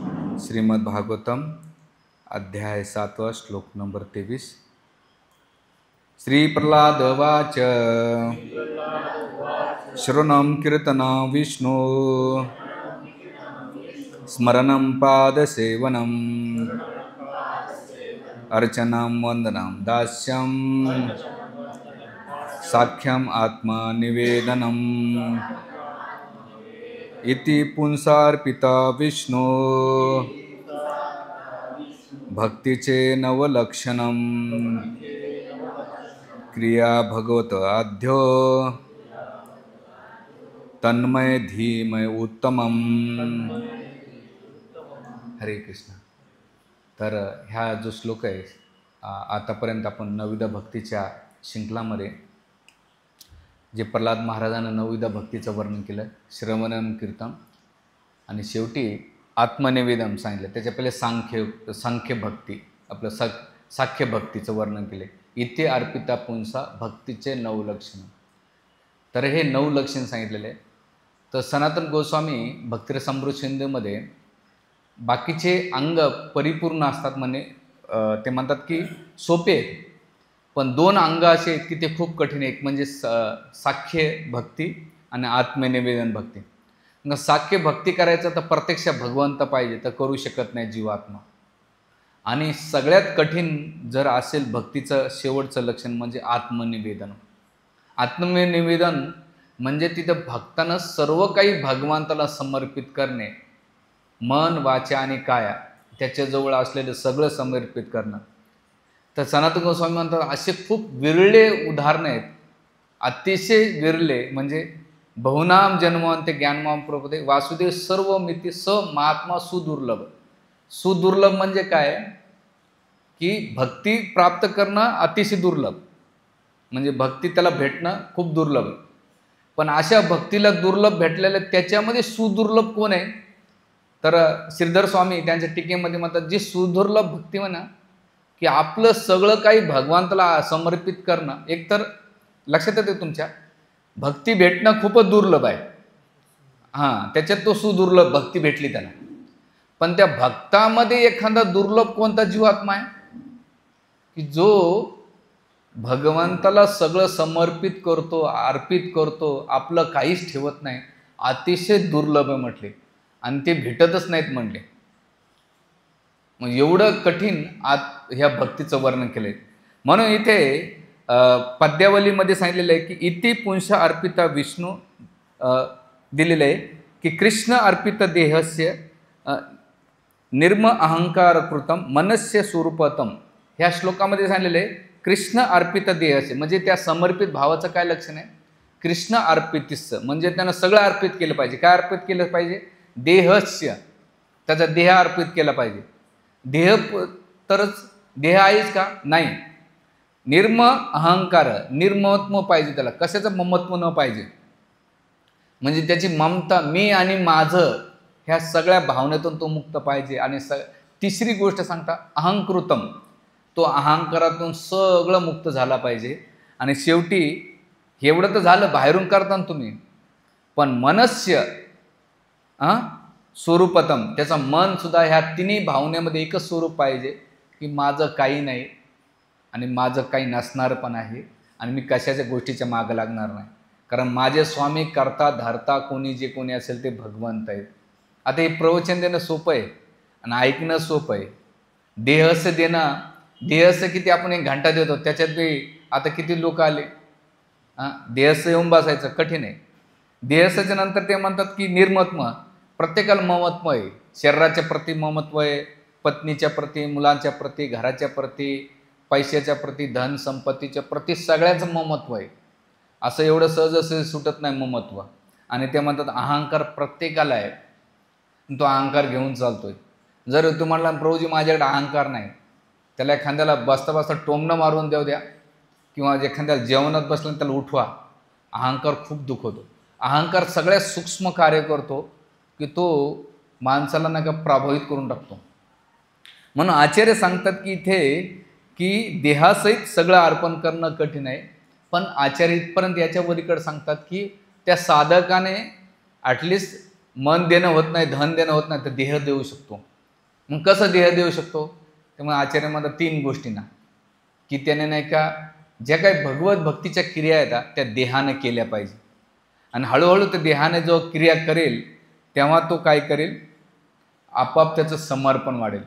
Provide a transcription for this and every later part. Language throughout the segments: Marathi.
श्रीमद्भागवतम अध्याय 7 श्लोक नंबर 23। श्री प्रह्लाद उवाच श्रवणं कीर्तनं विष्णु स्मरणं पादसेवनम् अर्चनं वन्दनं दास्यं साख्यम् आत्मनिवेदनम् इति पुंसार्पिता विष्णु भक्तीचे नवलक्षणम् क्रिया भगवत आद्यो तन्मय धीमय उत्तमम्। हरे कृष्ण। तर ह्या जो श्लोक आहे आतापर्यंत आपण नवविध भक्तीच्या शृंखलामध्ये जे प्रल्हाद महाराजांनं नवविध भक्तीचं वर्णन केलं, श्रवणं कीर्तन आणि शेवटी आत्मनिवेदन सांगितलं। त्याच्या पहिले सांख्य भक्ती आपलं साख्य भक्तीचं वर्णन केले। इथे अर्पिता पुंसा भक्तीचे 9 लक्षण। तर हे 9 लक्षण सांगितलेले आहे। तर सनातन गोस्वामी भक्तिरसामृत सिंधूमध्ये बाकीचे अंग परिपूर्ण असतात म्हणे, ते म्हणतात की सोपे, पण 2 अंग असे आहेत की ते खूप कठीण आहेत, म्हणजे साख्य भक्ती आणि आत्मनिवेदन भक्ती। मग साख्य भक्ती करायचं तर प्रत्यक्ष भगवंत पाहिजे, तर करू शकत नाही जीवात्मा। आणि सगळ्यात कठीण जर असेल भक्तीचं शेवटचं लक्षण म्हणजे आत्मनिवेदन। आत्मनिवेदन म्हणजे तिथं भक्तानं सर्व काही भगवंताला समर्पित करणे, मन वाचा आणि काया त्याच्याजवळ असलेलं सगळं समर्पित करणं। तर सनातन गोस्वामी म्हणतात असे खूप विरळे उदाहरणं आहेत, अतिशय विरले, म्हणजे बहुनाम जन्मवंते ज्ञानमाम प्रपदे वासुदेव सर्वमिती स महात्मा सुदुर्लभ। सुदुर्लभ म्हणजे काय की भक्ती प्राप्त करणं अतिशय दुर्लभ, म्हणजे भक्ती त्याला भेटणं खूप दुर्लभ। पण अशा भक्तीला दुर्लभ भेटलेल्या त्याच्यामध्ये सुदुर्लभ कोण आहे, तर श्रीधर स्वामी त्यांच्या टीकेमध्ये म्हणतात जी सुदुर्लभ भक्ती म्हणा की आपलं सगळं काही भगवंताला समर्पित करणं। एकतर लक्षात येते तुमच्या भक्ती भेटणं खूपच दुर्लभ आहे, त्याच्यात तो सुदुर्लभ भक्ती भेटली त्याला। पण त्या भक्तामध्ये एखादा दुर्लभ कोणता जीवात्मा आहे की जो भगवंताला सगळं समर्पित करतो, अर्पित करतो, आपलं काहीच ठेवत नाही, अतिशय दुर्लभ म्हटले आणि ते भेटतच नाहीत म्हटले। मग एवढं कठीण ह्या भक्तीचं वर्णन केलंय। म्हणून इथे पद्यावलीमध्ये सांगितलेलं आहे की इति पुंस अर्पिता विष्णू दिलेलं आहे की कृष्ण अर्पित देहस्य निर्म अहंकार कृतम मनस्य स्वरूपतम। ह्या श्लोकामध्ये सांगितलेलं आहे कृष्ण अर्पित देहस्य म्हणजे त्या समर्पित भावाचं काय लक्षण आहे, कृष्ण अर्पितस्य म्हणजे त्यानं सगळं अर्पित केलं पाहिजे। काय अर्पित केलं पाहिजे, देहस्य, त्याचा देह अर्पित केला पाहिजे। देह तरच देह आहेच का, नाही, निर्म अहंकार, निर्ममत्व पाहिजे त्याला, कशाचं ममत्व न पाहिजे, म्हणजे त्याची ममता मी आणि माझं ह्या सगळ्या भावनेतून तो मुक्त पाहिजे। आणि तिसरी गोष्ट सांगता अहंकृतम, तो अहंकारातून सगळं मुक्त झाला पाहिजे। आणि शेवटी एवढं तर झालं बाहेरून करता तुम्ही, पण मनस्य स्वरूपतम, त्याचं मन सुद्धा ह्या तिन्ही भावनेमध्ये एकच स्वरूप पाहिजे की माझं काही नाही आणि माझं काही नसणार पण आहे आणि मी कशाच्या गोष्टीच्या मागं लागणार नाही, कारण माझे स्वामी करता धरता कोणी जे कोणी असेल ते भगवंत आहेत। आता हे प्रवचन देणं सोपं आहे आणि ऐकणं सोपं आहे। देहस्य देणं, देहस्य किती आपण 1 घंटा देतो, त्याच्यात बी आता किती लोक आले, देहस्य येऊन बसायचं कठीण आहे। देहस्याच्या नंतर ते म्हणतात की निर्मत्व, प्रत्येकाला ममत्व आहे, शरीराच्या प्रती ममत्व आहे, पत्नीच्या प्रती, मुलांच्या प्रती, घराच्या प्रती, पैशाच्या प्रती, धन संपत्तीच्या प्रती सगळ्याचं ममत्व आहे। असं एवढं सहज सुटत नाही ममत्व। आणि ते म्हणतात अहंकार प्रत्येकाला आहे, तो अहंकार घेऊन चालतोय। जर तुम्हाला प्रभूजी माझ्याकडे अहंकार नाही, त्याला एखाद्याला बसता बसता टोमणं मारून देऊ द्या किंवा एखाद्याला जेवणात बसलं त्याला उठवा, अहंकार खूप दुखवतो। अहंकार सगळ्यात सूक्ष्म कार्य करतो की तो माणसाला नाही का प्रभावित करून टाकतो। म्हणून आचार्य सांगतात की इथे की देहासहित सगळं अर्पण करणं कठीण आहे, पण आचार्य इथपर्यंत याच्या वरीकडे सांगतात की त्या साधकाने ॲटलिस्ट मन देणं होत नाही, धन देणं होत नाही, तर देह देऊ शकतो। मग कसं देह देऊ शकतो? त्यामुळे आचार्य म्हणतात 3 गोष्टींना, की त्याने नाही का ज्या काही भगवत भक्तीच्या क्रिया आहेत त्या देहाने केल्या पाहिजे. आणि हळूहळू ते देहाने जो क्रिया करेल तेव्हा तो काय करेल, आपोआप त्याचं समर्पण वाढेल.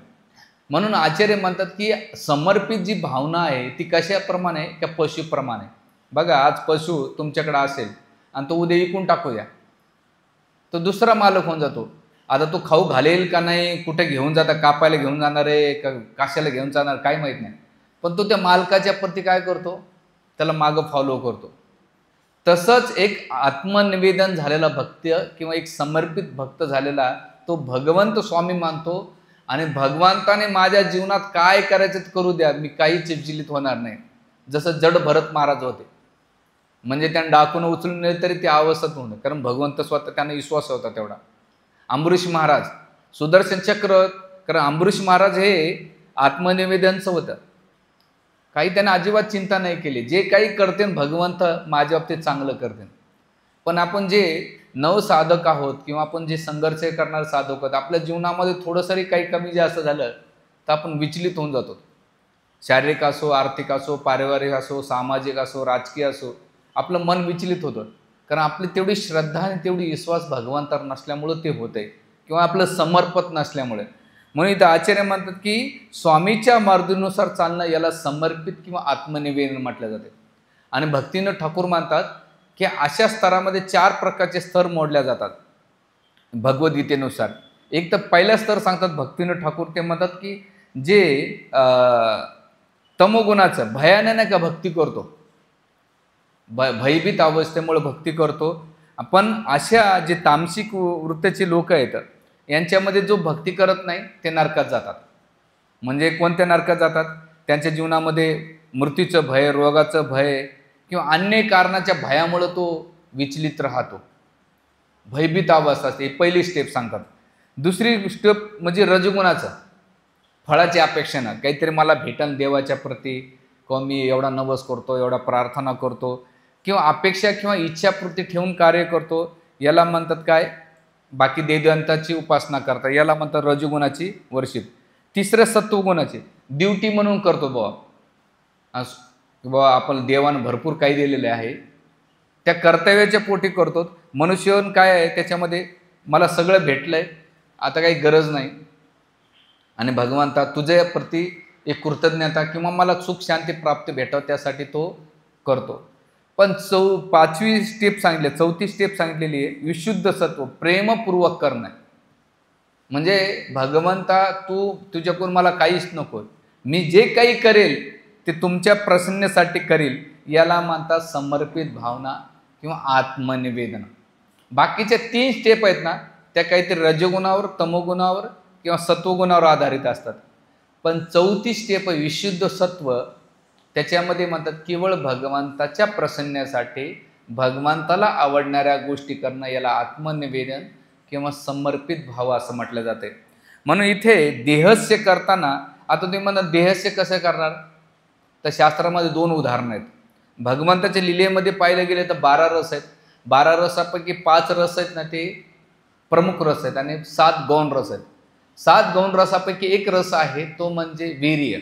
म्हणून आचार्य म्हणतात की समर्पित जी भावना आहे ती कशाप्रमाणे आहे, त्या पशुप्रमाणे. बघा, आज पशु तुमच्याकडे असेल आणि तो उद्या विकून टाकूया, तो दुसरा मालक होऊन जातो. आता तो खाऊ घालेल का नाही, कुठे घेऊन जाता, कापायला घेऊन जाणार आहे का काशाला घेऊन जाणार काय माहीत नाही, पण तो त्या मालकाच्या प्रती काय करतो, त्याला मागं फॉलो करतो. तसंच एक आत्मनिवेदन झालेला भक्त किंवा एक समर्पित भक्त झालेला तो भगवंत स्वामी मानतो आणि भगवंताने माझ्या जीवनात काय करायचं ते करू द्या, मी काही चिपचिलीत होणार नाही. जसं जड भरत महाराज होते, म्हणजे त्यांना डाकून उचलून नेले तरी ते अवस्थेत होणं, कारण भगवंत स्वतः त्यांना विश्वास होता तेवढा. अमरीश महाराज सुदर्शन चक्र, कारण अमरीश महाराज हे आत्मनिवेदनचं होतं, काही त्यांना अजिबात चिंता नाही केली, जे काही करते भगवंत माझ्या बाबतीत चांगलं करते. पण आपण जे नवसाधक आहोत किंवा आपण जे संघर्ष करणारे साधक आहोत, आपल्या जीवनामध्ये थोडंसरी काही कमी जास्त झालं तर आपण विचलित होऊन जातो. शारीरिक असो, आर्थिक असो, पारिवारिक असो, सामाजिक असो, राजकीय असो, आपलं मन विचलित होतं, कारण आपली तेवढी श्रद्धा आणि तेवढी विश्वास भगवंतावर नसल्यामुळं ते होते, किंवा आपलं समर्पण नसल्यामुळे. म्हणून इथं आचार्य म्हणतात की स्वामीच्या मार्गानुसार चालणं याला समर्पित किंवा आत्मनिवेदन म्हटलं जाते. आणि भक्तीनं ठाकूर मानतात की अशा स्तरामध्ये 4 प्रकारचे स्तर मोडल्या जातात भगवद्गीतेनुसार. एक तर पहिला स्तर सांगतात भक्तीनं ठाकूर, ते म्हणतात की जे तमोगुणाचं भयाने नाही का भक्ती करतो, भयभीत अवस्थेमुळे भक्ती करतो. पण अशा जे तामसिक वृत्तीचे लोक आहेत यांच्यामध्ये जो भक्ती करत नाही ते नरकात जातात. म्हणजे कोणत्या नरकात जातात, त्यांच्या जीवनामध्ये मृत्यूचं भय, रोगाचं भय किंवा अन्य कारणाच्या भयामुळं तो विचलित राहतो, भयभीत अवस्था असते. पहिली स्टेप सांगतात. दुसरी स्टेप म्हणजे रजगुणाचं, फळाची अपेक्षा ना, काहीतरी मला भेटन देवाच्या प्रती, किंवा मी एवढा नवस करतो, एवढा प्रार्थना करतो, किंवा अपेक्षा किंवा इच्छापूर्ती ठेवून कार्य करतो, याला म्हणतात काय, बाकी देवदेवतांची उपासना करतात, याला म्हणतात रजगुणाची वर्षिप. तिसरं सत्वगुणाची, ड्युटी म्हणून करतो बाबा आपण देवानं भरपूर काही दिलेले आहे, त्या कर्तव्याच्या पोटी करतो. मनुष्यन काय आहे त्याच्यामध्ये, मला सगळं भेटलंय, आता काही गरज नाही, आणि भगवंता तुझ्या प्रती एक कृतज्ञता किंवा मला सुख शांती प्राप्त भेटावं त्यासाठी तो करतो. पण 5वी स्टेप सांगितली, 4थी स्टेप सांगितलेली आहे विशुद्ध सत्व, प्रेमपूर्वक करणं. म्हणजे भगवंता तुझ्याकडून मला काहीच नको, मी जे काही करेल ते तुमच्या प्रसन्नतेसाठी करेल, याला म्हणतात समर्पित भावना किंवा आत्मनिवेदन. बाकीच्या 3 स्टेप आहेत ना, त्या काहीतरी रजगुणावर, तमोगुणावर किंवा सत्वगुणावर आधारित असतात. पण 4थी स्टेप विशुद्ध सत्व, त्याच्यामध्ये म्हणतात केवळ भगवंताच्या प्रसन्नतेसाठी भगवंताला आवडणाऱ्या गोष्टी करणं, याला आत्मनिवेदन किंवा समर्पित भाव असं म्हटलं जाते. म्हणून इथे देहस्य करताना, आता तुम्ही म्हणा देहस्य कसं करणार, तर शास्त्रामध्ये 2 उदाहरणं आहेत. भगवंताच्या लीलेमध्ये पाहिलं गेले तर 12 रस आहेत. 12 रसापैकी 5 रस आहेत ना ते प्रमुख रस आहेत आणि 7 गौण रस आहेत. 7 गौण रसापैकी एक रस आहे तो म्हणजे वीर्य.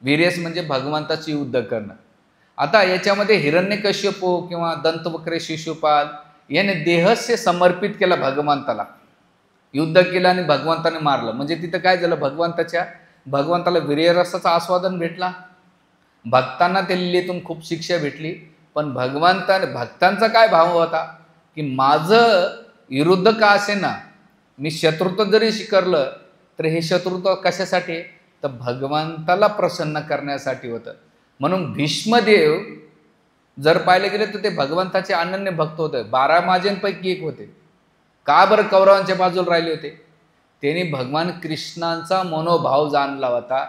वीर्यस म्हणजे भगवंताची युद्ध करणं. आता याच्यामध्ये हिरण्यकश्यपू किंवा दंतवक्र शिशुपाल याने देहस्य समर्पित केला भगवंताला, युद्ध केलं आणि भगवंताने मारलं. म्हणजे तिथं काय झालं, भगवंताला वीर्यरसाचा आस्वादन भेटला, भक्तांना त्या लीलेतून खूप शिक्षा भेटली. पण भक्तांचा काय भाव होता की माझं विरुद्ध का असे ना, मी शत्रुत्व जरी स्वीकारलं तर हे शत्रुत्व कशासाठी, तर भगवंताला प्रसन्न करण्यासाठी होतं. म्हणून भीष्मदेव जर पाहिले गेले तर ते भगवंताचे अनन्य भक्त होते, 12 माजेंपैकी एक होते. का बरं कौरवांच्या बाजूला राहिले होते, त्यांनी भगवान कृष्णांचा मनोभाव जाणला होता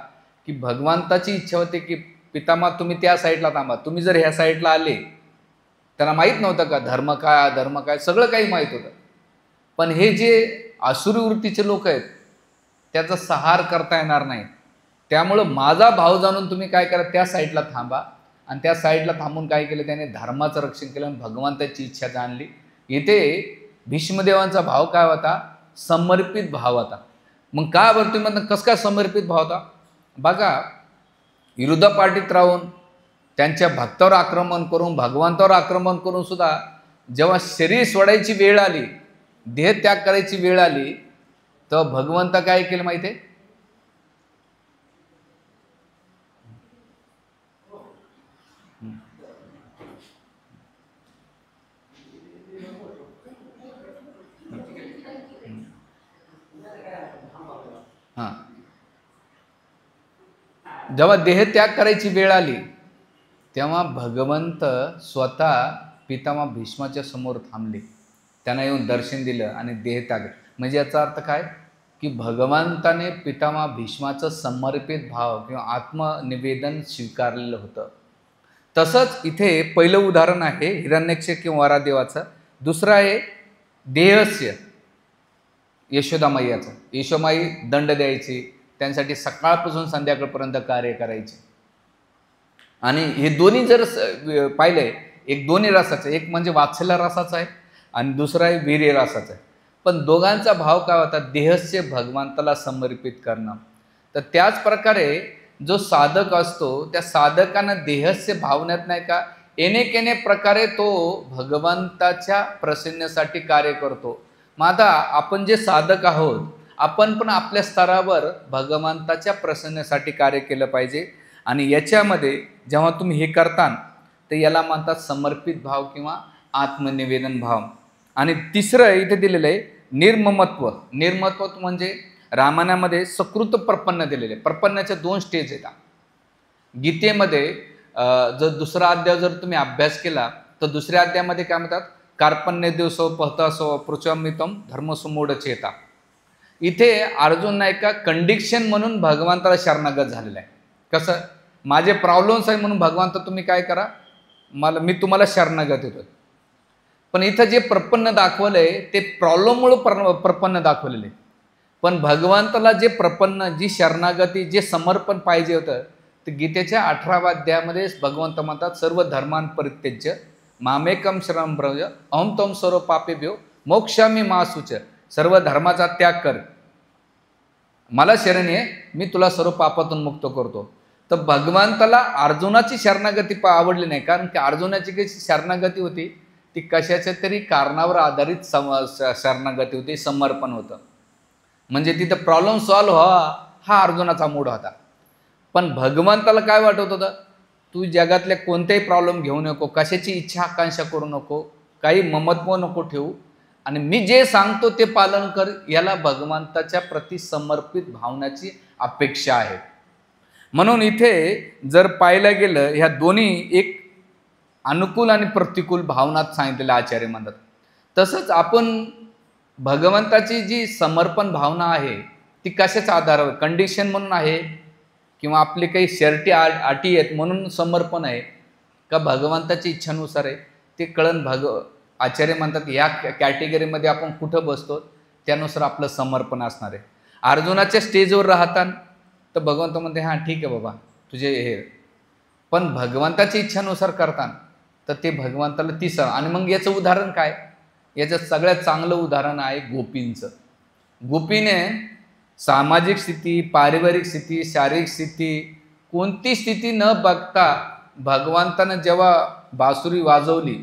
की भगवंताची इच्छा होती की पितामह तुम्ही त्या साईडला थांबा, तुम्ही जर ह्या साईडला आले, त्यांना माहीत नव्हतं का धर्म काय अधर्म काय, सगळं काही माहीत होतं. पण हे जे आसुरी वृत्तीचे लोक आहेत त्याचा सहार करता येणार नाही. त्यामुळं माझा भाव जाणून तुम्ही काय करा, त्या साईडला थांबा. आणि त्या साईडला थांबून काय केलं, त्याने धर्माचं रक्षण केलं आणि भगवंताची इच्छा जाणली. इथे भीष्मदेवांचा भाव काय होता, समर्पित भाव होता. मग का बरं तुम्ही म्हणता कसं काय समर्पित भाव होता? बघा, विरुद्ध पार्टीत राहून त्यांच्या भक्तावर आक्रमण करून, भगवंतावर आक्रमण करून सुद्धा जेव्हा शरीर सोडायची वेळ आली, देह त्याग करायची वेळ आली, तर भगवंत काय केलं माहिती आहे? हां, जेव्हा देहत्याग करायची वेळ आली तेव्हा भगवंत स्वतः पितामह भीष्माच्या समोर थांबले, त्यांना येऊन दर्शन दिलं आणि देहत्याग. म्हणजे याचा अर्थ काय की भगवंताने पितामह भीष्माचं समर्पित भाव किंवा आत्मनिवेदन स्वीकारलेलं होतं. तसंच इथे पहिलं उदाहरण आहे हिरण्यक्ष किंवा वरादेवाचं. दुसरं आहे देहस्य यशोदामाईचं. यशोमाई दंड द्यायची, त्यांसाठी सकाळपासून संध्याकाळपर्यंत कार्य करायचे. आणि हे दोन्ही जर पाहिलंय, एक दोन्ही रसाचं, एक म्हणजे वात्सल्य रसाचं आहे आणि दुसरा आहे वीर्य रसाचं आहे. पण दोघांचा भाव काय होता? देहस्य भगवंताला समर्पित करणं. तर त्याच प्रकारे जो साधक असतो त्या साधकानं देहस्य भावनेत नाही का येणे प्रकारे तो भगवंताच्या प्रसन्नतेसाठी कार्य करतो. मग आता आपण जे साधक आहोत, आपण पण आपल्या स्तरावर भगवंताच्या प्रसन्नतेसाठी कार्य केलं पाहिजे. आणि याच्यामध्ये जेव्हा तुम्ही हे करता तर याला म्हणतात समर्पित भाव किंवा आत्मनिवेदन भाव. आणि तिसरं इथे दिलेलं आहे निर्ममत्व. निर्ममत्व म्हणजे रामायणामध्ये सकृत प्रपन्न दिलेले. प्रपन्नाच्या 2 स्टेज येतात. गीतेमध्ये जर दुसरा अध्याय जर तुम्ही अभ्यास केला तर दुसऱ्या अध्यायामध्ये काय म्हणतात? कार्पण्य दिवसो पहतासो पृचमितम धर्मसुमोडच येतात. इथे अर्जुन नाही का कंडिक्शन म्हणून भगवंताला शरणागत झालेला आहे. कसं? माझे प्रॉब्लेम्स आहे म्हणून भगवंत तुम्ही काय करा, मी तुम्हाला शरणागत येतो. पण इथं जे प्रपन्न दाखवलंय ते प्रॉब्लेममुळे प्रपन्न दाखवलेले. पण भगवंताला जे प्रपन्न, जी शरणागती, जे समर्पण पाहिजे होतं ते गीतेच्या 18व्या अध्यायामध्ये भगवंत म्हणतात सर्व धर्मान परित्यज्य मामेकम शरणं व्रज अहं त्वं सर्व पापेभ्यो मोक्षामि मा शुच. सर्व धर्माचा त्याग कर, मला शरण ये, मी तुला सर्व पापातून मुक्त करतो. तर भगवंताला अर्जुनाची शरणागती आवडली नाही, कारण की अर्जुनाची कशी शरणागती होती ती कशाच्या तरी कारणावर आधारित शरणागती होती, समर्पण होतं. म्हणजे तिथं प्रॉब्लेम सॉल्व्ह व्हावा हा अर्जुनाचा मूड होता. पण भगवंताला काय वाटत होतं? तू जगातले कोणतेही प्रॉब्लेम घेऊ नको, कशाची इच्छा आकांक्षा करू नको, काही ममत्व नको ठेवू, आणि मी जे सांगतो ते पालन कर. याला भगवंताच्या प्रति समर्पित भावनाची अपेक्षा आहे. म्हणून इथे जर पाहिलं गेलं ह्या दोन्ही एक अनुकूल आणि प्रतिकूल भावनात सांगितलेलं आचार्य म्हणतात. तसंच आपण भगवंताची जी समर्पण भावना आहे ती कशाच्या आधारावर, कंडिशन म्हणून आहे किंवा आपली काही शर्टी अटी आहेत म्हणून समर्पण आहे का भगवंताची इच्छानुसार आहे, ते कळण आचार्य म्हणतात या कॅटेगरीमध्ये आपण कुठं बसतो त्यानुसार आपलं समर्पण असणार आहे. अर्जुनाच्या स्टेजवर राहताना तर भगवंत म्हणते हां ठीक आहे बाबा तुझे हे, पण भगवंताची इच्छानुसार करताना तर ते भगवंताला ती आणि मग याचं उदाहरण काय? याचं सगळ्यात चांगलं उदाहरण आहे गोपींचं. गोपीने सामाजिक स्थिती, पारिवारिक स्थिती, शारीरिक स्थिती, कोणती स्थिती न बघता भगवंतानं जेव्हा बासुरी वाजवली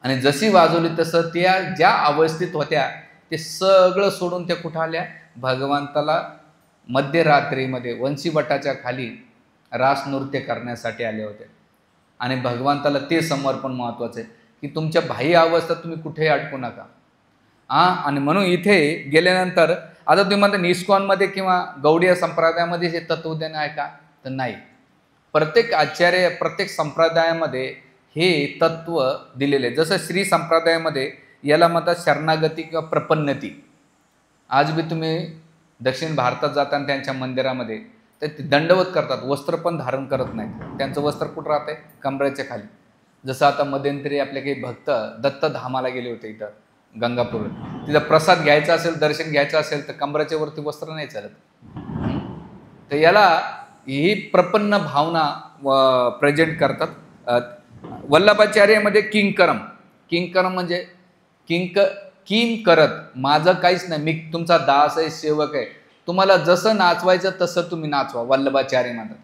आणि जशी वाजवली तसं त्या ज्या अवस्थेत होत्या ते सगळं सोडून त्या कुठं आल्या? भगवंताला मध्यरात्रीमध्ये वंशीवटाच्या खाली रासनृत्य करण्यासाठी आले होते. आणि भगवंताला ते समर्पण महत्त्वाचं आहे की तुमच्या बाह्य अवस्था तुम्ही कुठेही अटकू नका. आणि म्हणून इथे गेल्यानंतर आता तुम्ही म्हणता इस्कॉनमध्ये किंवा गौडीय संप्रदायामध्ये हे तत्वज्ञान आहे का? तर नाही. प्रत्येक आचार्य, प्रत्येक संप्रदायामध्ये हे तत्व दिलेले. जसं श्री संप्रदायामध्ये याला म्हणतात शरणागती किंवा प्रपन्नती. आज बी तुम्ही दक्षिण भारतात जाताना त्यांच्या मंदिरामध्ये तर ते दंडवत करतात, वस्त्र पण धारण करत नाहीत. त्यांचं वस्त्र कुठं राहतंय? कमरेच्या खाली. जसं आता मध्यंतरी आपले काही भक्त दत्तधामाला गेले होते इथं गंगापूर, तिथं प्रसाद घ्यायचा असेल, दर्शन घ्यायचं असेल तर कमरेच्या वरती वस्त्र नाही चालत. तर याला ही प्रपन्न भावना प्रेझेंट करतात. वल्लभाचार्यामध्ये किंकरम. किंकरम म्हणजे किम करत, माझं काहीच नाही, मी तुमचा दास आहे, सेवक आहे, तुम्हाला जसं नाचवायचं तसं तुम्ही नाचवा, वल्लभाचार्य म्हणतात.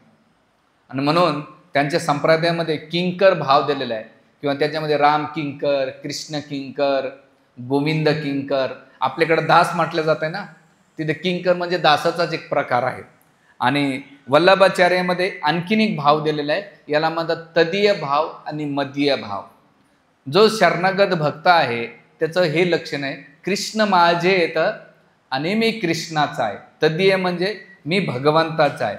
आणि म्हणून त्यांच्या संप्रदायामध्ये किंकर भाव दिलेला आहे, किंवा त्याच्यामध्ये राम किंकर, कृष्ण किंकर, गोविंद किंकर. आपल्याकडे दास म्हटलं जात आहे ना, तिथे किंकर म्हणजे दासाचाच एक प्रकार आहे. आणि वल्लभाचार्यामध्ये आणखीन एक भाव दिलेला आहे, याला म्हणतात तदीय भाव आणि मदीय भाव. जो शरणागत भक्त आहे त्याचं हे लक्षण आहे, कृष्ण माझे येतं आणि मी कृष्णाचा आहे. तदीय म्हणजे मी भगवंताचा आहे,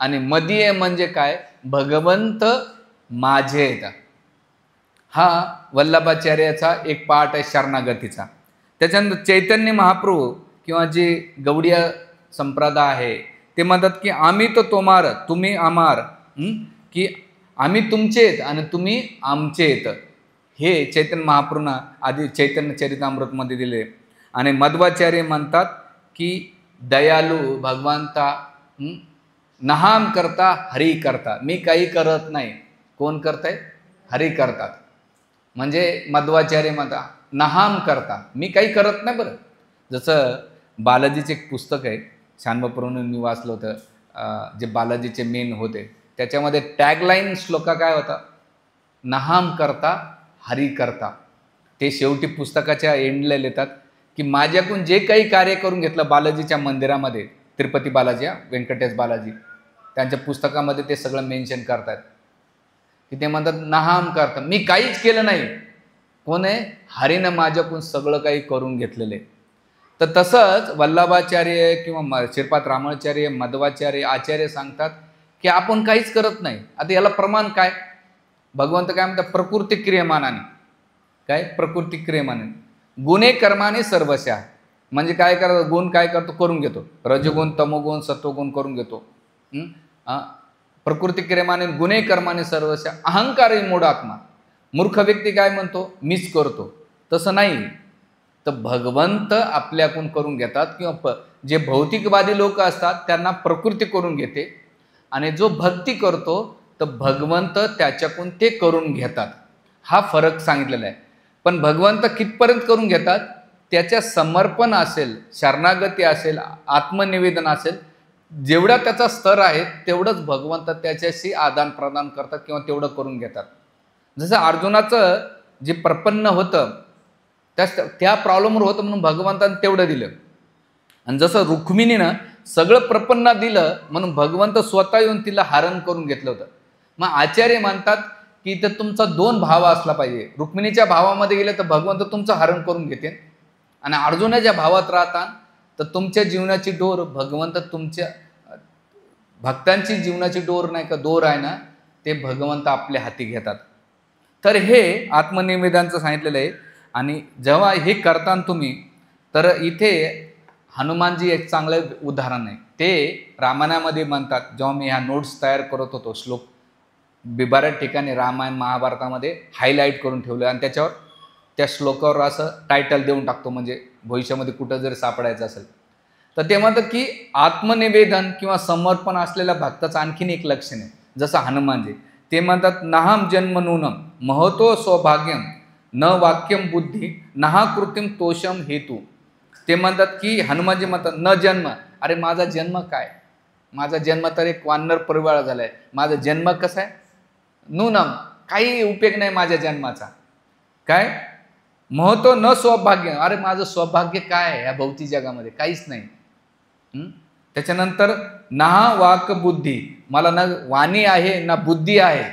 आणि मदीय म्हणजे काय, भगवंत माझे येतात. हा वल्लभाचार्याचा एक पाठ आहे शरणागतीचा. त्याच्यानंतर चैतन्य महाप्रभू किंवा जे गौडीय संप्रदाय आहे ते म्हणतात की आम्ही तो तोमार, तुम्ही आमार, की आम्ही तुमचेत आणि तुम्ही आमचेत. हे चैतन्य महाप्रभूंना आधी चैतन्य चरितामृतमध्ये दिले. आणि मध्वाचार्य म्हणतात की दयालू भगवंता, नहाम करता हरी करता, मी काही करत नाही, कोण करताय, हरी करतात. म्हणजे मध्वाचार्य म्हणतात नहाम करता, मी काही करत नाही. बरं, जसं बालाजीचे एक पुस्तक आहे, शानबाप्रभूंनी मी वाचलं होतं, जे बालाजीचे मेन होते, त्याच्यामध्ये टॅगलाईन श्लोका काय होता, नहाम करता हरी करता. ते शेवटी पुस्तकाच्या एंडला लिहितात की माझ्याकडून जे काही कार्य करून घेतलं बालाजीच्या मंदिरामध्ये, तिरुपती बालाजी, व्यंकटेश बालाजी, त्यांच्या पुस्तकामध्ये ते सगळं मेन्शन करतात की ते म्हणतात नहाम करता, मी काहीच केलं नाही, कोण आहे, हरीनं माझ्याकडून सगळं काही करून घेतलेले. तर तसंच वल्लभाचार्य किंवा श्रीपाद रामाचार्य, मध्वाचार्य, आचार्य सांगतात की आपण काहीच करत नाही. आता याला प्रमाण काय, भगवंत काय म्हणतात, प्रकृती क्रियमानाने, काय प्रकृती क्रियमानाने, गुणे कर्माने सर्वशः. म्हणजे काय करतो, गुण काय करतो, करून घेतो, रजगुण तमोगुण सत्वगुण करून घेतो. प्रकृती क्रियमाने गुणे कर्माने सर्वशः, अहंकारी मूढ आत्मा. मूर्ख व्यक्ती काय म्हणतो, मीच करतो. तसं नाही, तर भगवंत आपल्याकडून करून घेतात. किंवा जे भौतिकवादी लोक असतात त्यांना प्रकृती करून घेते, आणि जो भक्ती करतो तर भगवंत त्याच्याकडून ते करून घेतात. हा फरक सांगितलेला आहे. पण भगवंत कितपर्यंत करून घेतात, त्याच्या समर्पण असेल, शरणागती असेल, आत्मनिवेदन असेल, जेवढा त्याचा स्तर आहे तेवढंच भगवंत त्याच्याशी आदान प्रदान करतात किंवा तेवढं करून घेतात. जसं अर्जुनाचं जे प्रपन्न होतं त्या प्रॉब्लेमवर होतं म्हणून भगवंतानं तेवढं दिलं. आणि जसं रुक्मिणीनं सगळं प्रपन्न दिलं म्हणून भगवंत स्वतः येऊन तिला हरण करून घेतलं होतं. मग आचार्य म्हणतात की इथं तुमचा दोन भाव असला पाहिजे. रुक्मिणीच्या भावामध्ये गेले तर भगवंत तुमचं हरण करून घेते, आणि अर्जुनाच्या भावात राहता तर तुमच्या जीवनाची डोर भगवंत, तुमच्या भक्तांची जीवनाची डोर नाही का, दोर आहे ना, ते भगवंत आपल्या हाती घेतात. तर हे आत्मनिवेदनाचं सांगितलेलं आहे. आणि जेव्हा हे करता तुम्ही, तर इथे हनुमानजी एक चांगलं उदाहरण आहे. ते रामायणामध्ये म्हणतात, जेव्हा मी ह्या नोट्स तयार करत होतो, श्लोक बऱ्याच ठिकाणी रामायण महाभारतामध्ये हायलाईट करून ठेवलं, आणि त्याच्यावर त्या श्लोकावर असं टायटल देऊन टाकतो, म्हणजे भविष्यामध्ये कुठं जर सापडायचं असेल तर. ते म्हणतात की आत्मनिवेदन किंवा समर्पण असलेल्या भक्ताचं आणखीन एक लक्षण आहे. जसं हनुमानजी ते म्हणतात नहाम जन्म नूनम महतो सौभाग्यम न वाक्यम बुद्धी नहा कृत्रिम तोषम हेतू. ते म्हणतात की हनुमानजी म्हणतात न जन्म, अरे माझा जन्म काय, माझा जन्म तर एक वानर परिवार झाला आहे, माझा जन्म कसा आहे, नूनम, काही उपयोग नाही माझ्या जन्माचा. काय महत्व न सौभाग्य, अरे माझं सौभाग्य काय आहे या भौतिक जगामध्ये, काहीच नाही. त्याच्यानंतर नहा वाक बुद्धी, मला ना वाणी आहे ना बुद्धी आहे.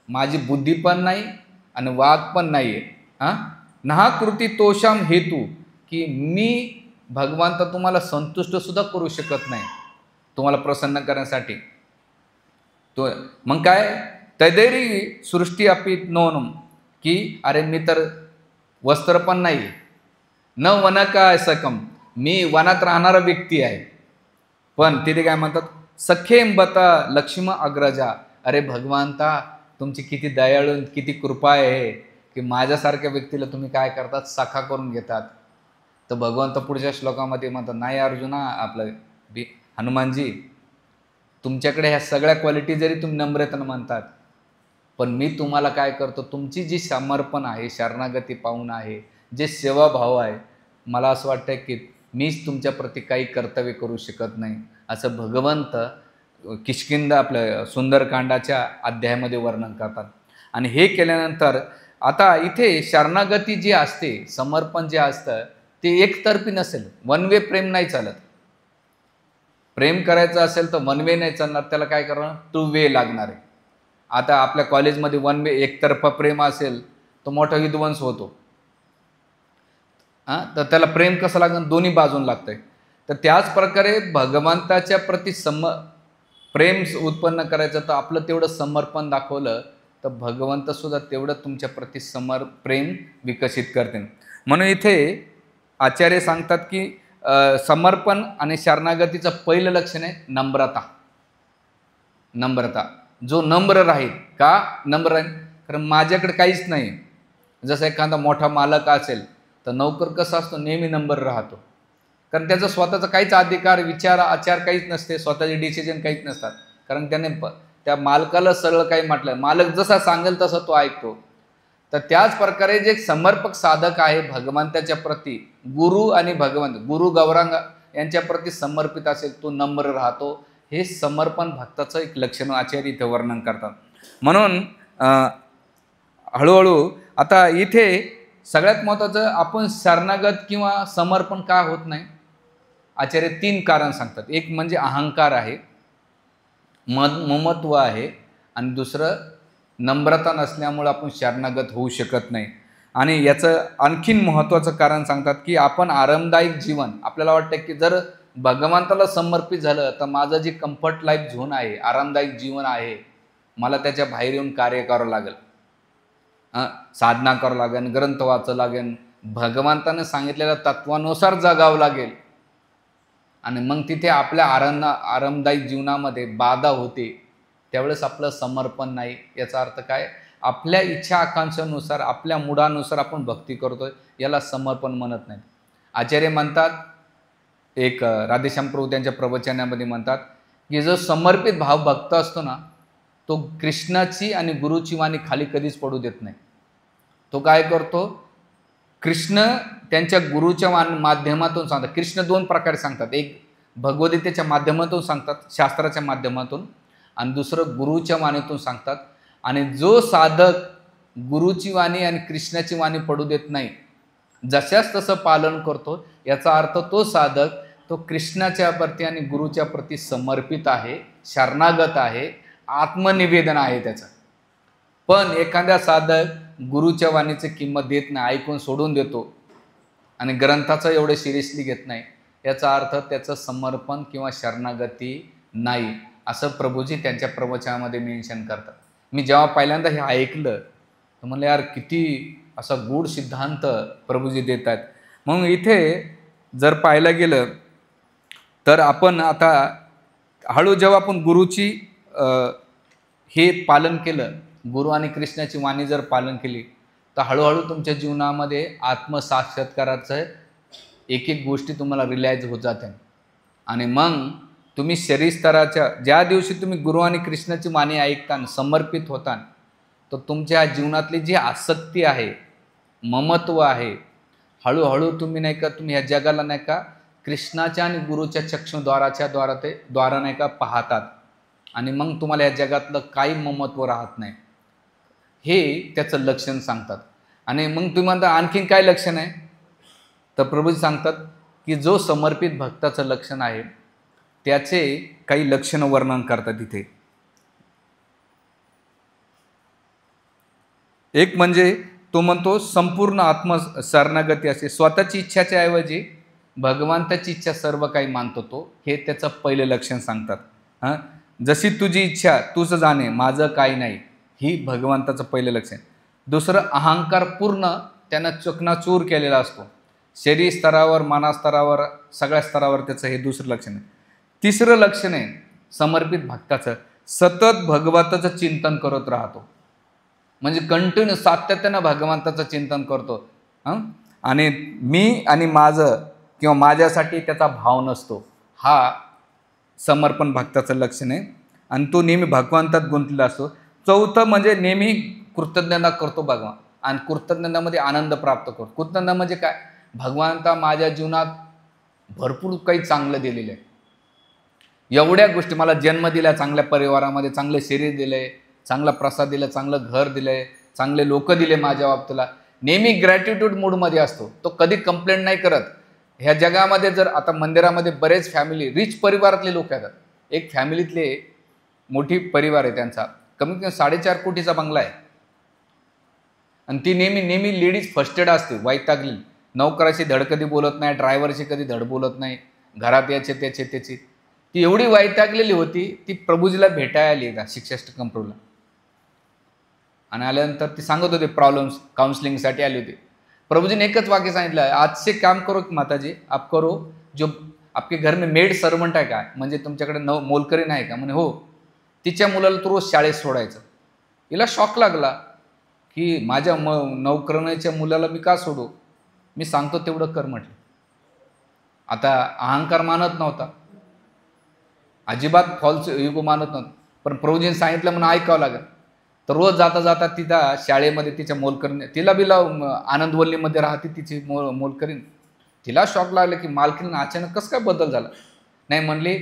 माझी बुद्धी पण नाही आणि वाक पण नाही आहे. नहा कृती तोषाम हेतू, की मी भगवंत तुम्हाला संतुष्ट सुद्धा करू शकत नाही तुम्हाला प्रसन्न करण्यासाठी. तो मग काय तैदैरी सृष्टी अपि नोनम, की अरे मी तर वस्त्र पण नाही, न वन काय सकम, मी वनात राहणारा व्यक्ती आहे. पण तिथे काय म्हणतात सखेम बता लक्ष्मण अग्रजा, अरे भगवंता तुमची किती दयाळू, किती कृपा आहे की माझ्यासारख्या व्यक्तीला तुम्ही काय करतात, सखा करून घेतात. तर भगवंत पुढच्या श्लोकामध्ये म्हणतात नाही अर्जुना, आपलं हनुमानजी, तुमच्याकडे ह्या सगळ्या क्वालिटी जरी तुम्ही नम्रतेनं म्हणतात, पण मी तुम्हाला काय करतो, तुमची जी समर्पण आहे, शरणागती पाहून आहे, जे सेवाभाव आहे, मला असं वाटतं की मीच तुमच्याप्रती काही कर्तव्य करू शकत नाही, असं भगवंत किष्किंधा आपल्या सुंदरकांडाच्या अध्यायामध्ये वर्णन करतात. आणि हे केल्यानंतर आता इथे शरणागती जी असते, समर्पण जे असतं ते एकतर्फी नसेल, वन वे प्रेम नाही चालत. प्रेम करायचं असेल तर वन वे नाही चालणार, त्याला काय करणार, टू वे लागणार आहे. आता आपल्या कॉलेजमध्ये वन वे एकतर्फा प्रेम असेल तर मोठा विध्वंस होतो. तर त्याला प्रेम कसं लागणार, दोन्ही बाजून लागतंय. तर त्याच प्रकारे भगवंताच्या प्रति प्रेम उत्पन्न करायचं तर आपलं तेवढं समर्पण दाखवलं तर भगवंतसुद्धा तेवढं तुमच्या प्रति प्रेम विकसित करते. म्हणून इथे आचार्य सांगतात की समर्पण आणि शरणागतीचं पहिलं लक्षण आहे नम्रता. नम्रता, जो नम्र राहील. का नम्र राहील? कारण माझ्याकडे काहीच नाही. जसं एखादा मोठा मालक असेल तर नौकर कसा असतो, नेहमी नम्र राहतो, कारण त्याचा स्वतःचा काहीच अधिकार, विचार, आचार काहीच नसते, स्वतःचे डिसिजन काहीच नसतात, कारण त्याने त्या मालकाला सगळं काही म्हटलं, मालक जसा सांगेल तसं तो ऐकतो. तर त्याच प्रकारे जे समर्पक साधक आहे भगवंताच्या प्रती, गुरु आणि भगवंत, गुरु गौरांग यांच्या प्रती समर्पित असेल तो नम्र राहतो. हे समर्पण भक्ताचं एक लक्षण आचार्य इथे वर्णन करतात. म्हणून हळूहळू आता इथे सगळ्यात महत्त्वाचं, आपण शरणागत किंवा समर्पण का होत नाही, आचार्य 3 कारण सांगतात. एक म्हणजे अहंकार आहे, ममत्व आहे, आणि दुसरं नम्रता नसल्यामुळे आपण शरणागत होऊ शकत नाही. आणि याचं आणखीन महत्त्वाचं कारण सांगतात की आपण आरामदायक जीवन, आपल्याला वाटतं की जर भगवंताला समर्पित झालं तर माझं जे कम्फर्ट लाईफ झोन आहे, आरामदायक जीवन आहे, मला त्याच्या बाहेर येऊन कार्य करावं लागेल, साधना करावं लागेल, ग्रंथ वाचावं लागेल, भगवंताने सांगितलेल्या तत्वानुसार जगावं लागेल. आणि मग तिथे आपल्या आरामदायी जीवनामध्ये बाधा होते, त्यावेळेस आपलं समर्पण नाही. याचा अर्थ काय, आपल्या इच्छा आकांक्षानुसार, आपल्या मुडानुसार आपण भक्ती करतोय, याला समर्पण म्हणत नाही. आचार्य म्हणतात, एक राधेश्याम प्रभू त्यांच्या प्रवचनामध्ये म्हणतात की जो समर्पित भाव भक्त असतो ना, तो कृष्णाची आणि गुरुची वाणी खाली कधीच पडू देत नाही. तो काय करतो, कृष्ण त्यांच्या गुरुच्या माध्यमातून सांगतात. कृष्ण 2 प्रकारे सांगतात, एक भगवद्गीतेच्या माध्यमातून सांगतात, शास्त्राच्या माध्यमातून, आणि दुसरं गुरुच्या वाणीतून सांगतात. आणि जो साधक गुरुची वाणी आणि कृष्णाची वाणी पडू देत नाही, जशाच तसं पालन करतो, याचा अर्थ तो साधक तो कृष्णाच्या प्रती आणि गुरुच्या प्रती समर्पित आहे, शरणागत आहे, आत्मनिवेदन आहे त्याचं. पण एखाद्या साधक गुरुच्या वाणीची किंमत देत नाही, ऐकून सोडून देतो, आणि ग्रंथाचं एवढं सिरियसली घेत नाही, याचा अर्थ त्याचं समर्पण किंवा शरणागती नाही, असं प्रभूजी त्यांच्या प्रवचनामध्ये मेन्शन करतात. मी जेव्हा पहिल्यांदा हे ऐकलं तर म्हणलं यार, किती असा गूढ सिद्धांत प्रभूजी देत आहेत. मग इथे जर पाहायला गेलं तर आपण आता हळू जेव्हा आपण गुरुची हे पालन केलं, गुरु आणि कृष्णाची वाणी जर पालन केली, तर हळूहळू तुमच्या जीवनामध्ये आत्मसाक्षात्काराचं एक गोष्टी तुम्हाला रिलाइज होत जाते. आणि मग तुम्ही शरीर स्तराच्या ज्या दिवशी तुम्ही गुरु आणि कृष्णाची वाणी ऐकता, समर्पित होता, तर तुमच्या जीवनातली जी आसक्ती आहे, ममत्व आहे, हळूहळू तुम्ही नाही का, तुम्ही ह्या जगाला नाही का कृष्णाच्या आणि गुरुच्या द्वारा नाही का पाहतात, आणि मग तुम्हाला या जगातलं काही ममत्व राहत नाही, हे त्याचं लक्षण सांगतात. आणि मग तुम्ही म्हणता आणखीन काय लक्षण आहे, तर प्रभूजी सांगतात की जो समर्पित भक्ताचं लक्षण आहे त्याचे काही लक्षण वर्णन करतात इथे. एक म्हणजे तो म्हणतो संपूर्ण शरणागती असे, स्वतःची इच्छाच्या ऐवजी भगवंताची इच्छा सर्व काही मानतो तो, हे त्याचं पहिलं लक्षण सांगतात. जशी तुझी इच्छा तूच जाणे, माझं काही नाही, ही भगवंताचं पहिलं लक्षण. दुसरं, अहंकार पूर्ण त्यानं चकनाचूर केलेला असतो, शरीर स्तरावर, मनास्तरावर, सगळ्या स्तरावर त्याचं हे दुसरं लक्षण आहे. तिसरं लक्षण आहे समर्पित भक्ताचं, सतत भगवंताचं चिंतन करत राहतो, म्हणजे कंटिन्यू सातत्यानं भगवंताचं चिंतन करतो. आणि मी आणि माझं किंवा माझ्यासाठी त्याचा भाव नसतो, हा समर्पण भक्ताचं लक्षण आहे. आणि तो नेहमी भगवंतात गुंतलेला असतो. चौथं म्हणजे नेहमी कृतज्ञता करतो भगवान, आणि कृतज्ञतामध्ये आनंद प्राप्त करतो. कृतज्ञता म्हणजे काय? भगवंता माझ्या जीवनात भरपूर काही चांगलं दिलेलं आहे. एवढ्या गोष्टी, मला जन्म दिला, चांगल्या परिवारामध्ये चांगलं शरीर दिलंय, चांगला प्रसाद दिला, चांगलं घर दिलंय, चांगले लोक दिले माझ्या बाबतीला. नेहमी ग्रॅटिट्यूड मूडमध्ये असतो तो, कधी कंप्लेंट नाही करत. ह्या जगामध्ये जर आता मंदिरामध्ये बरेच फॅमिली, रिच परिवारातले लोक येतात. एक फॅमिलीतले मोठी परिवार आहे, त्यांचा कमीत कमी 4.5 कोटीचा बंगला आहे, आणि ती नेहमी नेहमी लेडीज फर्स्टेड असते, वैतागली. नौकराशी धड कधी बोलत नाही, ड्रायव्हरशी कधी धड बोलत नाही, घरात याचे त्याची. ती एवढी वैतागलेली होती, ती प्रभूजीला भेटायला आली एकदा शिक्षाष्टकम प्रभूला, आणि आल्यानंतर ती सांगत होते प्रॉब्लेम्स, काउन्सिलिंगसाठी आली होती. प्रभूजीने एकच वाक्य सांगितलं, आज से काम करो माताजी, आप करो जो आपके घर में मेड सर्वंट आहे का, म्हणजे तुमच्याकडे मोलकरी नाही का? म्हणे हो. तिच्या मुलाला तो रोज शाळेत सोडायचं. हिला शॉक लागला की माझ्या नौकराच्या मुलाला मी का सोडू, मी सांगतो तेवढं कर म्हटलं. आता अहंकार मानत नव्हता, अजिबात फॉल्स इगो मानत नव्हता, पण प्रभूजीने सांगितलं म्हणून ऐकावं लागेल. तर रोज जाता जाता तिथं शाळेमध्ये तिच्या मोलकरीने, तिला बिला आनंदवल्लीमध्ये राहते तिची मोलकरीण. तिला शॉक लागलं की मालकीनं अचानक कसं काय बदल झाला. नाही म्हणली,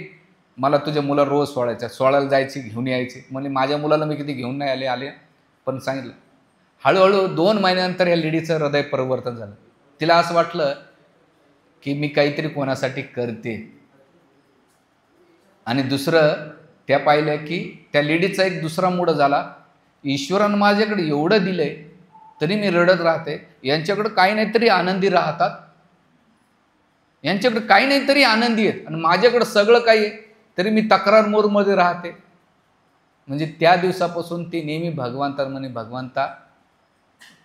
मला तुझ्या मुलाला रोज सोडायला जायची, घेऊन यायची. म्हणली माझ्या मुलाला मी किती घेऊन नाही आले, पण सांगितलं. हळूहळू 2 महिन्यानंतर या लेडीचं हृदय परिवर्तन झालं. तिला असं वाटलं की मी काहीतरी कोणासाठी करते. आणि दुसरं त्या पाहिलं की त्या लेडीचा एक दुसरा मूड झाला, ईश्वरानं माझ्याकडे एवढं दिलंय तरी मी रडत राहते, यांच्याकडे काही नाही तरी आनंदी राहतात, यांच्याकडे काही नाही तरी आनंदी आहेत, आणि माझ्याकडे सगळं काही आहे तरी मी तक्रार मोडमध्ये राहते. म्हणजे त्या दिवसापासून ती नेहमी भगवंता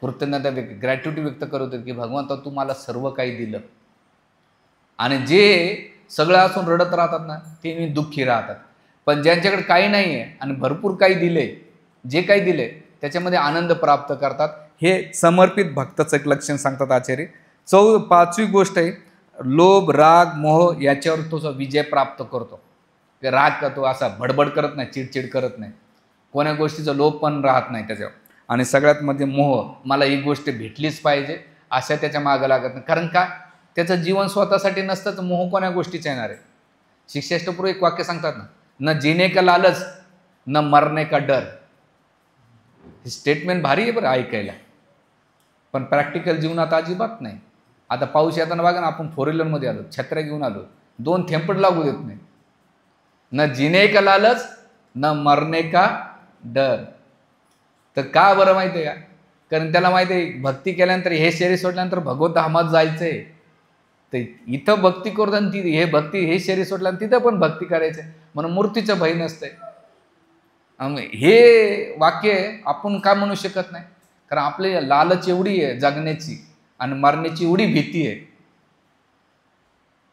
कृतज्ञता ग्रॅट्युटी व्यक्त करत होते की भगवंता तू मला सर्व काही दिलं. आणि जे सगळं असून रडत राहतात ना, ते मी दुःखी राहतात. पण ज्यांच्याकडे काही नाही आहे आणि भरपूर काही दिले, जे काही दिले त्याच्यामध्ये आनंद प्राप्त करतात. हे समर्पित भक्ताचं एक लक्षण सांगतात आचार्य. 5वी गोष्ट आहे, लोभ, राग, मोह याच्यावर तो विजय प्राप्त करतो. राग का तो असा भडबड करत नाही, चिडचिड करत नाही, कोण्या गोष्टीचा लोभ पण राहत नाही त्याच्यावर. आणि सगळ्यात म्हणजे मोह, मला ही गोष्ट भेटलीच पाहिजे अशा त्याच्या मागं लागत नाही. कारण का, त्याचं जीवन स्वतःसाठी नसतं, तर मोह कोण्या गोष्टीचा येणार आहे. शिक्षाष्टकम एक वाक्य सांगतात ना, न जीने का लालच न मरने का डर. हे स्टेटमेंट भारी आहे बरं ऐकायला, पण प्रॅक्टिकल जीवनात अजिबात नाही. आता पाऊस येताना बघा ना, आपण 4 व्हीलरमध्ये आलो, छत्र्या घेऊन आलो, 2 थेंपट लागू देत नाही. न जीने का लालच न मरने का डर. तर का बरं माहिती आहे का? कारण त्याला माहिती आहे भक्ती केल्यानंतर, हे शरीर सोडल्यानंतर भगवंत धामात जायचंय. तर इथं भक्ती करतो आणि हे भक्ती, हे शरीर सोडल्यानंतर तिथं पण भक्ती करायचं, म्हणून मूर्तीचं भय नसतंय. हे वाक्य आपण का म्हणू शकत नाही? कारण आपली लालच एवढी आहे जगण्याची आणि मरण्याची एवढी भीती आहे,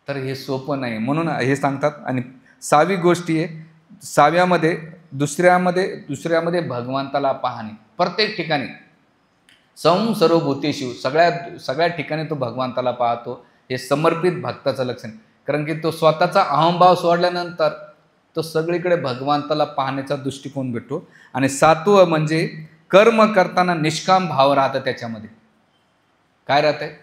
तर हे सोपं नाही. म्हणून हे सांगतात. आणि 6वी गोष्टी आहे, 6व्यामध्ये दुसऱ्यामध्ये भगवंताला पाहणे. प्रत्येक ठिकाणी सर्वभूतेषु, सगळ्या ठिकाणी तो भगवंताला पाहतो. हे समर्पित भक्ताचं लक्षण. कारण की तो स्वतःचा अहंभाव सोडल्यानंतर तो सगळीकडे भगवंताला पाहण्याचा दृष्टिकोन भेटतो. आणि 7वं म्हणजे कर्म करताना निष्काम भाव राहतं. त्याच्यामध्ये काय राहतंय,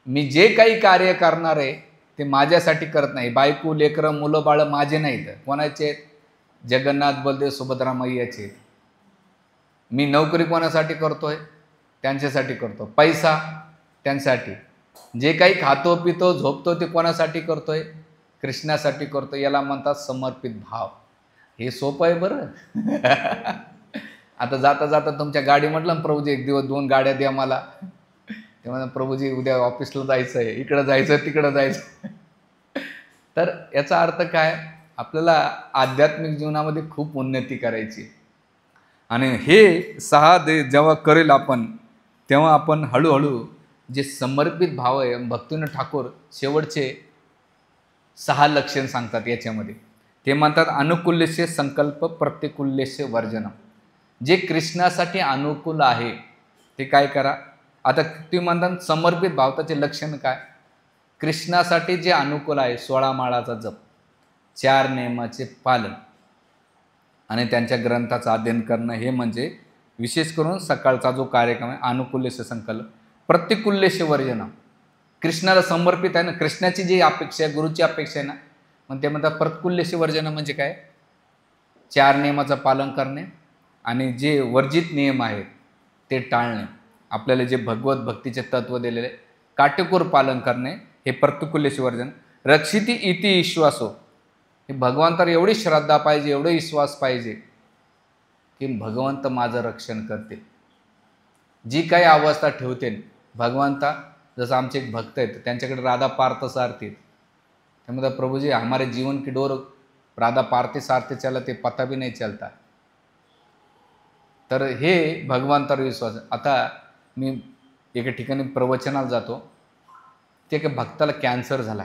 मी जे काही कार्य करणार आहे ते माझ्यासाठी करत नाही. बायको, लेकरं, मुलं बाळ माझे नाहीत, कोणाचे आहेत? जगन्नाथ बलदेव सुभद्रा मैयाचे आहेत. मी नोकरी कोणासाठी करतोय? त्यांच्यासाठी करतो. पैसा त्यांच्यासाठी. जे काही खातो पितो झोपतो ते कोणासाठी करतोय? कृष्णासाठी करतो. याला म्हणतात समर्पित भाव. हे सोपं आहे बरं. आता जाता जाता तुमच्या गाडी म्हटलं, प्रभूजी 1 दिवस 2 गाड्या द्या मला, ते म्हणा प्रभूजी उद्या ऑफिसला जायचं आहे, इकडं जायचं, तिकडं जायचं. तर याचा अर्थ काय, आपल्याला आध्यात्मिक जीवनामध्ये खूप उन्नती करायची. आणि हे 6 जेव्हा करेल आपण, तेव्हा आपण हळूहळू जे समर्पित भाव आहे, भक्तिविनोद ठाकूर शेवटचे 6 लक्षण सांगतात याच्यामध्ये. ते म्हणतात अनुकूल्यस्य संकल्प प्रतिकूल्यस्य वर्जनम. जे कृष्णासाठी अनुकूल आहे ते काय करा. आता तुम्ही म्हणतात समर्पित भावताचे लक्षण काय? कृष्णासाठी जे अनुकूल आहे, 16 माळाचा जप, 4 नियमाचे पालन, आणि त्यांच्या ग्रंथाचं अध्ययन करणं हे म्हणजे विशेष करून सकाळचा जो कार्यक्रम आहे अनुकूल्यसे संकल्प प्रतिकूल्यसे वर्जनम, कृष्णाला समर्पित आहे ना, कृष्णाची जी अपेक्षा आहे, गुरुची अपेक्षा आहे ना, मग ते म्हणतात प्रतिकूल्यसे वर्जन म्हणजे काय, 4 नियमाचं पालन करणे आणि जे वर्जित नियम आहेत ते टाळणे, आपल्याला जे भगवत भक्तीचे तत्व दिलेले काटेकोर पालन करणे हे प्रतिकूल्यसे वर्जन. रक्षिती इति विश्वासो, हे भगवंतावर एवढी श्रद्धा पाहिजे, एवढे विश्वास पाहिजे की भगवंत माझं रक्षण करतील. जी काही अवस्था ठेवतील भगवंता, जसं आमचे एक भक्त आहेत त्यांच्याकडे राधा पार्थ सारथी, त्यामध्ये प्रभुजी हमारे जीवन की डोर राधा पार्थ सारथी चला, ते पता भी नाही चलता. तर हे भगवंतावर विश्वास. आता मी एका ठिकाणी प्रवचनाला जातो, ते एका भक्ताला कॅन्सर झाला,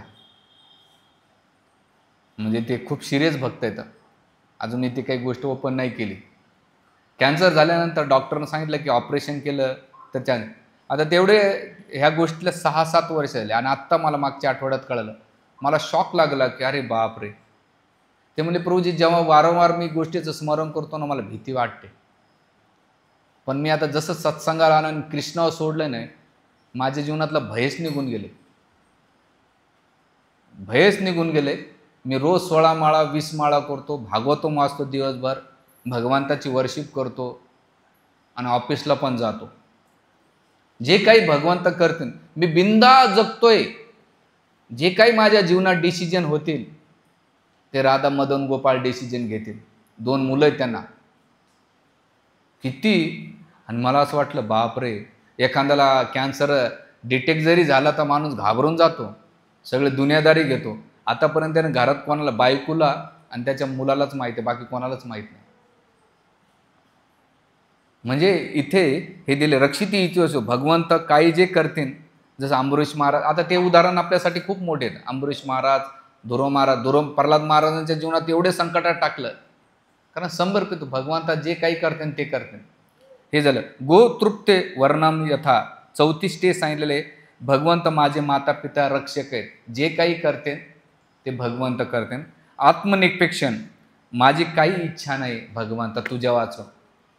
म्हणजे ते खूप सिरियस भक्त आहेत, अजून ती काही गोष्ट ओपन नाही केली. कॅन्सर झाल्यानंतर डॉक्टरनं सांगितलं की ऑपरेशन केलं तर आता तेवढे ह्या गोष्टीला 6-7 वर्ष झाले आणि आत्ता मला मागच्या आठवड्यात कळलं. मला शॉक लागला की अरे बापरे. ते म्हणजे प्रभूजी जेव्हा वारंवार मी गोष्टीचं स्मरण करतो ना, मला भीती वाटते, पण मी आता जसं सत्संगाला आलो आणि कृष्णावर सोडलं नाही, माझ्या जीवनातलं भयच निघून गेले, भयच निघून गेले. मी रोज 16 माळा 20 माळा करतो, भागवतम वाचतो दिवसभर, भगवंताची वर्शिप करतो आणि ऑफिसला पण जातो. जे काही भगवंत करतील मी बिंदास जगतोय. जे काही माझ्या जीवनात डिसिजन होतील ते राधा मदन गोपाळ डिसिजन घेतील. 2 मुलं आहेत त्यांना, किती. आणि मला असं वाटलं बापरे, एखाद्याला कॅन्सर डिटेक्ट जरी झाला तर माणूस घाबरून जातो, सगळे दुनियादारी घेतो. आतापर्यंत त्याने घरात कोणाला, बायकोला आणि त्याच्या मुलालाच माहिती आहे, बाकी कोणालाच माहीत नाही. म्हणजे इथे हे दिले रक्षिती इतिहास, भगवंत काही जे करतील, जसं अमरीश महाराज, आता ते उदाहरण आपल्यासाठी खूप मोठे आहेत. अमरीश महाराज, ध्रुव महाराज, प्रल्हाद महाराजांच्या जीवनात एवढे संकटात टाकलं, कारण समर्पित भगवंता जे काही करतील ते करतील. हे झालं. गोतृप्ते वर्णम यथा 34 सांगितलेले, भगवंत माझे माता पिता रक्षक आहेत, जे काही करते ते भगवंत करते. आत्मनिपेक्षण, माझी काही इच्छा नाही भगवंता तुझ्या वाचव,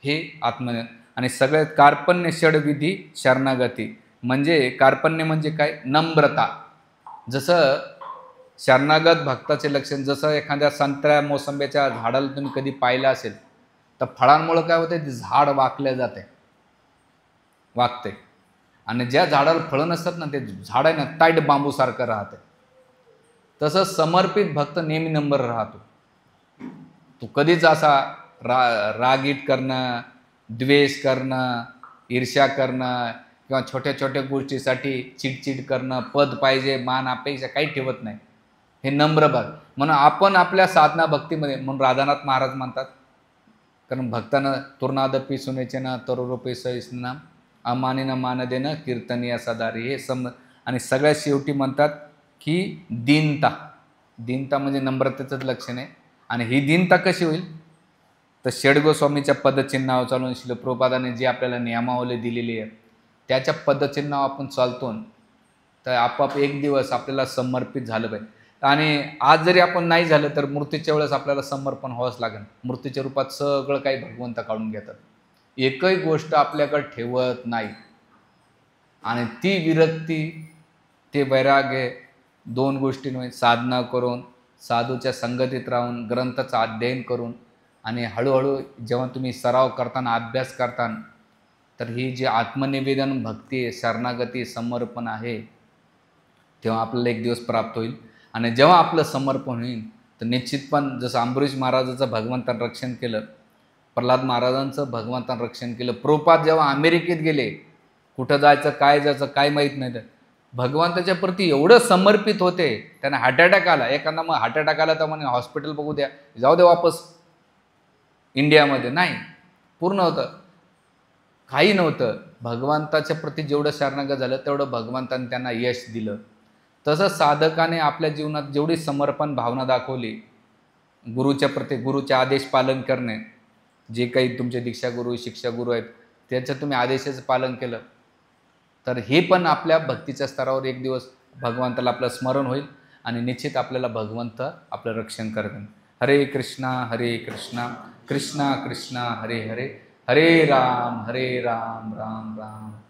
हे आत्म. आणि सगळ्यात कार्पण्य षडविधी शरणागती, म्हणजे कार्पण्य म्हणजे काय, नम्रता. जसं शरणागत भक्ताचे लक्षण, जसं एखाद्या संत्र्या मोसंब्याच्या झाडाला तुम्ही कधी पाहिलं असेल तर फळांमुळं काय होतं, ते झाड वाकल्या जाते, वाकते. आणि ज्या झाडाला फळं नसतात ना, ते झाड आहे ना ताईट बांबूसारखं राहते. तसं समर्पित भक्त नेहमी नम्र राहतो. तू कधीच असा रागीट करणं, द्वेष करणं, ईर्ष्या करणं किंवा छोट्या छोट्या गोष्टीसाठी चिडचिड करणं, पद पाहिजे, मान अपेक्षा काही ठेवत नाही. हे नम्र भाग. म्हणून आपण आपल्या साधना भक्तीमध्ये, म्हणून राधानाथ महाराज म्हणतात, कारण भक्तानं तुर्नादपी सुनेचे ना तरुरूपे सहिष्णा अमानीनं मान देणं कीर्तनीय सदारी, हे आणि सगळ्यात शेवटी म्हणतात की दीनता. दीनता म्हणजे नम्रतेचंच लक्षण आहे. आणि ही दीनता कशी होईल, तर षडगोस्वामीच्या पदचिन्हावर चालून श्रील प्रभुपादाने जी आपल्याला नियमावली दिलेली आहे त्याच्या पदचिन्हावर आपण चालतो, तर आपोआप एक दिवस आपल्याला समर्पित झालं पाहिजे. आणि आज जरी आपण नाही झालं तर मृत्यूच्या वेळेस आपल्याला समर्पण व्हावंच लागेल. मृत्यूच्या रूपात सगळं काही भगवंत काढून घेतात, एकही गोष्ट आपल्याकडे ठेवत नाही. आणि ती विरक्ती, ते वैराग्य, 2 गोष्टींमुळे साधना करून, साधूच्या संगतीत राहून, ग्रंथाचं अध्ययन करून, आणि हळूहळू जेव्हा तुम्ही सराव करताना, अभ्यास करताना, तर ही जी आत्मनिवेदन भक्ती आहे, शरणागती, समर्पण आहे, तेव्हा आपल्याला एक दिवस प्राप्त होईल. आणि जेव्हा आपलं समर्पण होईल तर निश्चितपण, जसं अमरीश महाराजाचं भगवंतानं रक्षण केलं, प्रल्हाद महाराजांचं भगवंतानं रक्षण केलं, प्रभुपाद जेव्हा अमेरिकेत गेले, कुठं जायचं काय जायचं काय माहीत नाही, तर भगवंताच्या प्रती एवढं समर्पित होते. त्यांना हार्ट अटॅक आला, एखादा मग हार्ट अटॅक आला तर म्हणे हॉस्पिटल बघू द्या, जाऊ दे वापस इंडियामध्ये, नाही, पूर्ण होतं, काही नव्हतं. भगवंताच्या प्रती जेवढं शरणागत झालं तेवढं भगवंताने त्यांना यश दिलं. तसं साधकाने आपल्या जीवनात जेवढी समर्पण भावना दाखवली, गुरुच्या प्रती, गुरुचे आदेश पालन करणे, जे काही तुमचे दीक्षागुरू शिक्षागुरू आहेत त्याचं तुम्ही आदेशाचं पालन केलं, तर हे पण आपल्या भक्तीच्या स्तरावर एक दिवस भगवंताला आपलं स्मरण होईल आणि निश्चित आपल्याला भगवंत आपलं रक्षण करतील. हरे कृष्णा कृष्णा कृष्णा हरे हरे, हरे राम राम राम